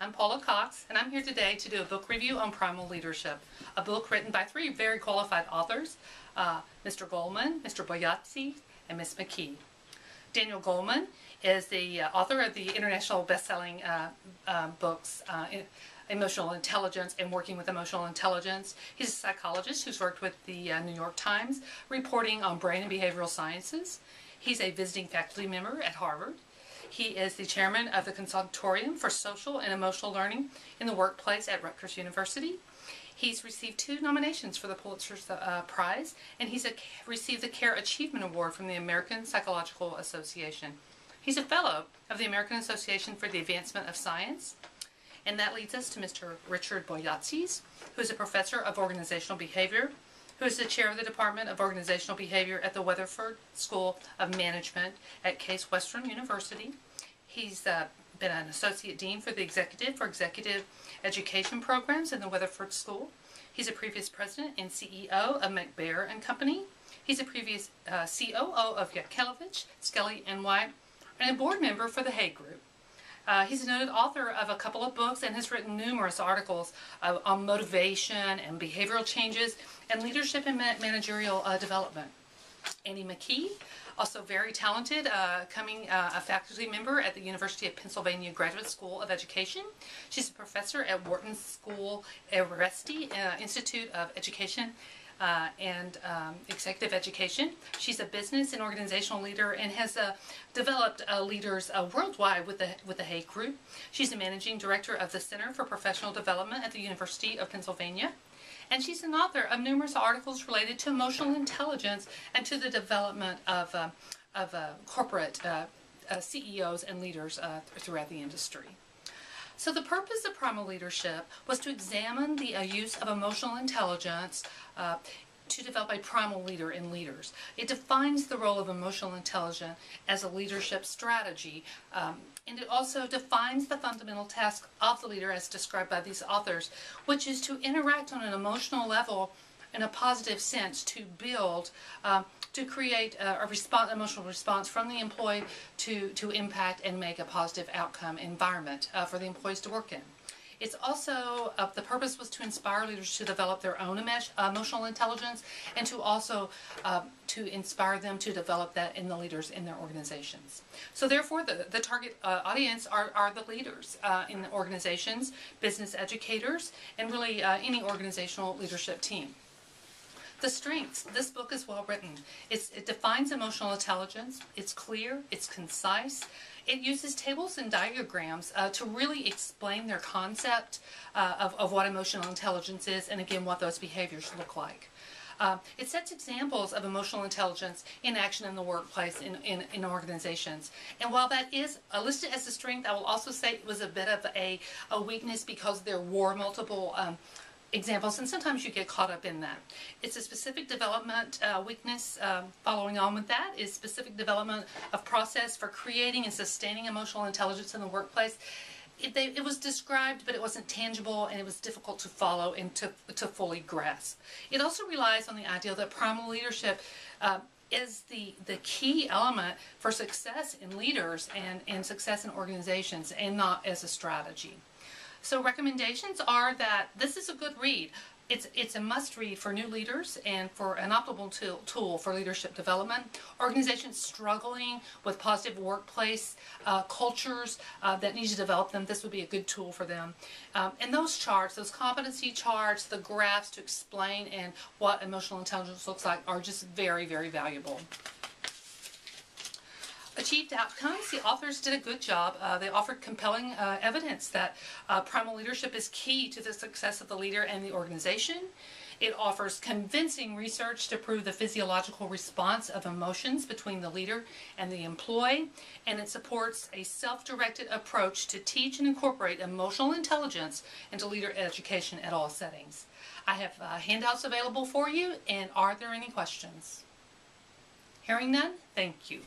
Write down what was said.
I'm Paula Cox, and I'm here today to do a book review on Primal Leadership, a book written by three very qualified authors, Mr. Goleman, Mr. Boyatsi, and Ms. McKee. Daniel Goleman is the author of the international best-selling books, Emotional Intelligence and Working with Emotional Intelligence. He's a psychologist who's worked with the New York Times, reporting on brain and behavioral sciences. He's a visiting faculty member at Harvard. He is the chairman of the Consultorium for Social and Emotional Learning in the Workplace at Rutgers University. He's received 2 nominations for the Pulitzer Prize, and he's received the Care Achievement Award from the American Psychological Association. He's a fellow of the American Association for the Advancement of Science. And that leads us to Mr. Richard Boyatsi, who is a professor of organizational behavior, who is the chair of the Department of Organizational Behavior at the Weatherford School of Management at Case Western University. He's been an associate dean for the executive education programs in the Weatherford School. He's a previous president and CEO of McBair and Company. He's a previous COO of Yakelevich, Skelly & White, and a board member for the Hague Group. He's a noted author of a couple of books and has written numerous articles on motivation and behavioral changes and leadership and managerial development. Annie McKee, also very talented, a faculty member at the University of Pennsylvania Graduate School of Education. She's a professor at Wharton School Arresti Institute of Education and Executive Education. She's a business and organizational leader and has developed leaders worldwide with the Hague Group. She's a managing director of the Center for Professional Development at the University of Pennsylvania. And she's an author of numerous articles related to emotional intelligence and to the development of corporate CEOs and leaders throughout the industry. So the purpose of Primal Leadership was to examine the use of emotional intelligence to develop a primal leader in leaders. It defines the role of emotional intelligence as a leadership strategy, and it also defines the fundamental task of the leader as described by these authors, which is to interact on an emotional level in a positive sense to build, to create a emotional response from the employee to impact and make a positive outcome environment for the employees to work in. It's also, the purpose was to inspire leaders to develop their own emotional intelligence and to also to inspire them to develop that in the leaders in their organizations. So therefore the target audience are the leaders in the organizations, business educators, and really any organizational leadership team. The strengths. This book is well written. It defines emotional intelligence. It's clear. It's concise. It uses tables and diagrams to really explain their concept of what emotional intelligence is and again what those behaviors look like. It sets examples of emotional intelligence in action in the workplace, in organizations. And while that is listed as a strength, I will also say it was a bit of a weakness because there were multiple examples, and sometimes you get caught up in that. It's a specific development weakness. Following on with that is specific development of process for creating and sustaining emotional intelligence in the workplace. It was described, but it wasn't tangible, and it was difficult to follow and to fully grasp. It also relies on the idea that primal leadership is the key element for success in leaders and success in organizations, and not as a strategy. So recommendations are that this is a good read. It's a must-read for new leaders and for an optimal tool for leadership development. Organizations struggling with positive workplace cultures that need to develop them, this would be a good tool for them. And those charts, those competency charts, the graphs to explain and what emotional intelligence looks like are just very, very valuable. Achieved outcomes, the authors did a good job. They offered compelling evidence that primal leadership is key to the success of the leader and the organization. It offers convincing research to prove the physiological response of emotions between the leader and the employee, and it supports a self-directed approach to teach and incorporate emotional intelligence into leader education at all settings. I have handouts available for you, and are there any questions? Hearing none, thank you.